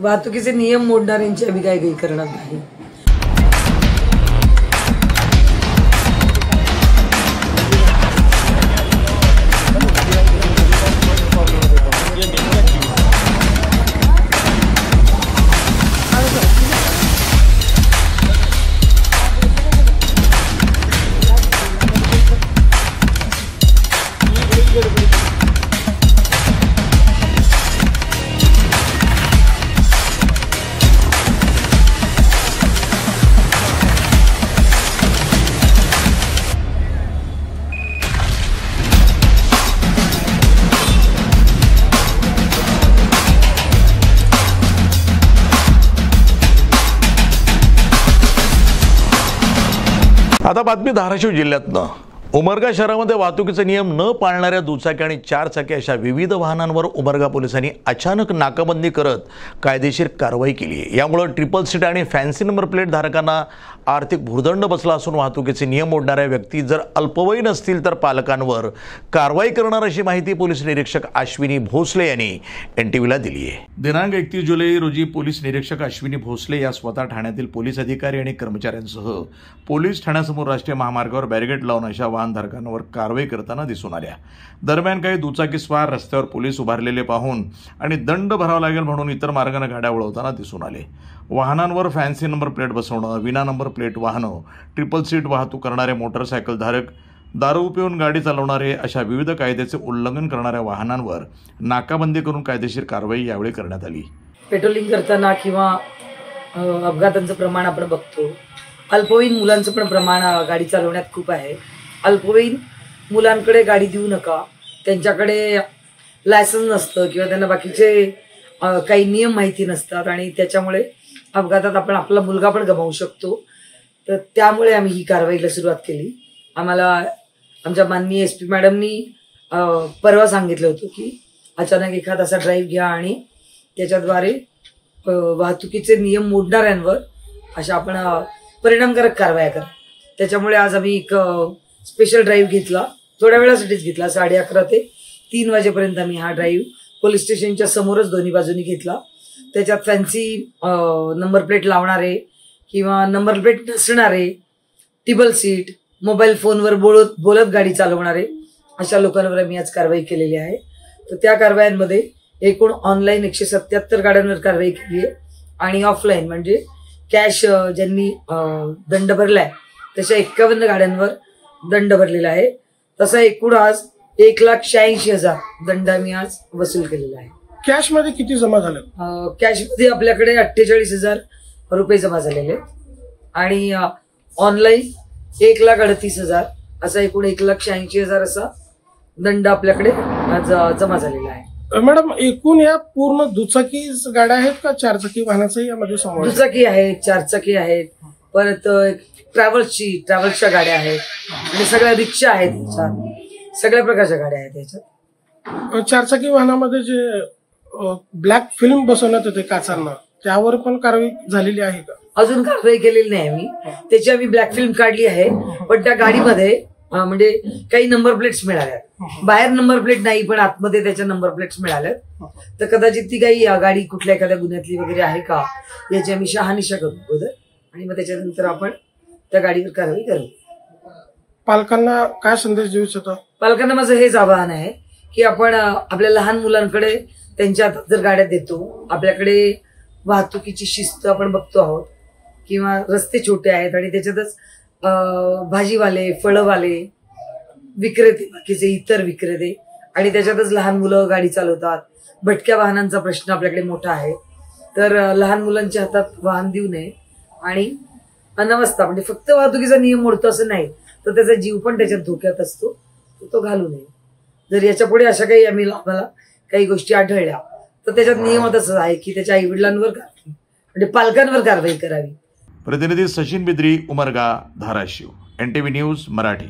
वाहतुकीचे नियम मोडणाऱ्यांची आम्ही काही करणार नाही। आता बातमी धाराशिव जिल्ह्यातनं उमरगा शहरामध्ये वाहतुकीचे नियम न पाळणाऱ्या दुचाकी आणि चारचाकी अशा विविध वाहनांवर उमरगा पोलिसांनी अचानक नाकाबंदी करत कायदेशीर कारवाई केली आहे। यामुळे ट्रिपल सीट आणि फॅन्सी नंबर प्लेट धारकांना आर्थिक भुर्दंड बसला असून वाहतुकीचे नियम मोडणाऱ्या व्यक्ती जर अल्पवयीन असतील तर पालकांवर कारवाई करणार अशी माहिती पोलीस निरीक्षक अश्विनी भोसले यांनी एनटीव्हीला दिली आहे। दिनांक 31 जुलै रोजी पोलीस निरीक्षक अश्विनी भोसले या स्वतः ठाण्यातील पोलीस अधिकारी आणि कर्मचाऱ्यांसह पोलीस ठाण्यासमोर राष्ट्रीय महामार्गावर बॅरिकेड लावून अशा वाहनधारकांवर कारवाई करताना दिसून आल्या। दरम्यान काही दुचाकी स्वार रस्त्यावर पोलीस उभारलेले पाहून आणि दंड भरावा लागेल म्हणून इतर मार्गाने गाड्या वळवताना दिसून आले। वाहनांवर फॅन्सी नंबर प्लेट बसवणं, विना नंबर प्लेट वाहनं, ट्रिपल सीट वाहतूक करणारे मोटरसायकल धारक, दारू पिऊन गाडी चालवणारे अशा विविध कायद्याचे उल्लंघन करणाऱ्या वाहनांवर नाकाबंदी करून कायदेशीर कारवाई यावेळी करण्यात आली। पेट्रोलिंग करताना किंवा अपघातांचं प्रमाण आपण बघतो, अल्पवयीन मुलांचं पण प्रमाण गाडी चालवण्यात खूप आहे। अल्पवयीन मुलांकडे गाडी देऊ नका, त्यांच्याकडे लायसन्स नसतं किंवा त्यांना बाकीचे काही नियम माहिती नसतात आणि त्याच्यामुळे अपघातात आपण आपला मुलगा पण गमावू शकतो। तर त्यामुळे आम्ही ही कारवाईला सुरुवात केली। आम्हाला आमच्या माननीय SP मॅडमनी परवा सांगितलं होतं की अचानक एखादा असा ड्राईव्ह घ्या आणि त्याच्याद्वारे वाहतुकीचे नियम मोडणाऱ्यांवर अशा आपण परिणामकारक कारवाया करा। त्याच्यामुळे आज आम्ही एक स्पेशल ड्राईव्ह घेतला, थोड्या वेळासाठीच घेतला, 11:30 ते 3 वाजेपर्यंत आम्ही हा ड्राईव्ह पोलीस स्टेशनच्या समोरच दोन्ही बाजूनी घेतला। त्याच्यात फॅन्सी नंबर प्लेट लावणारे किंवा नंबर प्लेट नसणारे, टेबल सीट, मोबाईल फोनवर बोलत गाडी चालवणारे अशा लोकांवर आम्ही आज कारवाई केलेली आहे। तर त्या कारवायांमध्ये एकूण ऑनलाईन 177 गाड्यांवर कारवाई केली आहे आणि ऑफलाईन म्हणजे कॅश ज्यांनी दंड भरलाय तशा 51 गाड्यांवर दंड भरलेला आहे। तसा एकूण आज 1,86,000 दंड आम्ही आज वसूल केलेला आहे। कॅश मध्ये किती जमा झाले? कॅश मध्ये आपल्याकडे 48,000 रुपये जमा झालेले आणि ऑनलाईन 1,38,000 असा एकूण 1,86,000 असा दंड आपल्याकडे आज जमा झालेला आहे। मॅडम, एकूण या पूर्ण दुचाकी गाड्या आहेत का चारचाकी वाहनाचा यामध्ये समावेश? दुचाकी आहेत, चारचाकी आहेत, परत ट्रॅव्हल्सच्या गाड्या आहेत आणि सगळ्या रिक्षा आहेत, सगळ्या प्रकारच्या गाड्या आहेत याच्यात। चारचाकी वाहनामध्ये जे ब्लॅक फिल्म बसवण्यात येते काचांना, त्यावर पण कारवाई झालेली आहे का? अजून कारवाई केलेली नाही आम्ही, त्याची आम्ही ब्लॅक फिल्म काढली आहे, पण त्या गाडीमध्ये म्हणजे काही नंबर प्लेट्स मिळाल्यात, बाहेर नंबर प्लेट नाही पण आतमध्ये त्याच्या नंबर प्लेट्स मिळाल्यात। तर कदाचित ती काही गाडी कुठल्या एखाद्या गुन्ह्यातली वगैरे आहे का याची आम्ही शहानिशा करू अगोदर आणि मग त्याच्यानंतर आपण त्या गाडीवर कारवाई करू। पालकांना काय संदेश देऊ इच्छिता? पालकांना माझं हेच आवाहन आहे की आपण आपल्या लहान मुलांकडे त्यांच्या हातात जर गाड्या देतो, आपल्याकडे वाहतुकीची शिस्त आपण बघतो आहोत किंवा रस्ते छोटे आहेत आणि त्याच्यातच भाजीवाले, फळवाले, विक्रेते, बाकीचे इतर विक्रेते आणि त्याच्यातच लहान मुलं गाडी चालवतात। भटक्या वाहनांचा प्रश्न आपल्याकडे मोठा आहे, तर लहान मुलांच्या हातात वाहन देऊ नये आणि अनवस्था म्हणजे फक्त वाहतुकीचा नियम मोडतो असं नाही, तर त्याचा जीव पण त्याच्यात धोक्यात असतो, तो घालू नये। जर याच्या पुढे अशा काही आम्हाला काही गोष्टी आढळल्या तर त्याच्यात नियमातच आहे की त्याच्या आईवडिलांवर म्हणजे पालकांवर कारवाई करावी। प्रतिनिधी सचिन बिद्री, उमरगा, धाराशिव, NTV न्यूज मराठी।